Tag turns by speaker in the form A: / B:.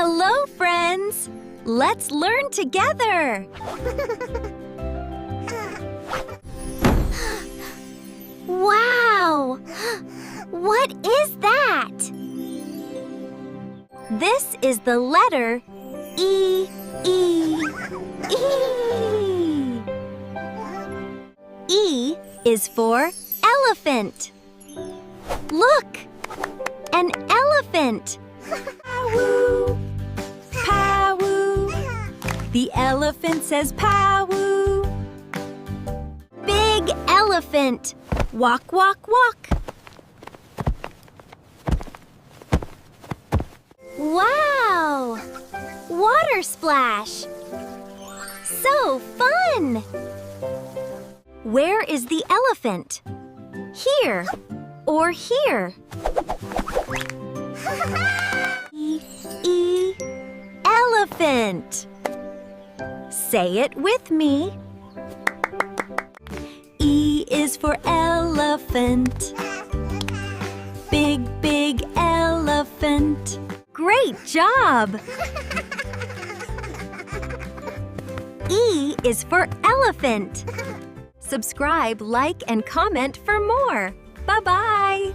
A: Hello, friends! Let's learn together! Wow! What is that? This is the letter E. E is for elephant. Look! An elephant! Pawoo! Pawoo! The elephant says pawoo! Big elephant! Walk, walk, walk! Wow! Water splash! So fun! Where is the elephant? Here or here? Elephant. Say it with me. E is for elephant. Big, big elephant. Great job! E is for elephant. Subscribe, like, and comment for more. Bye-bye!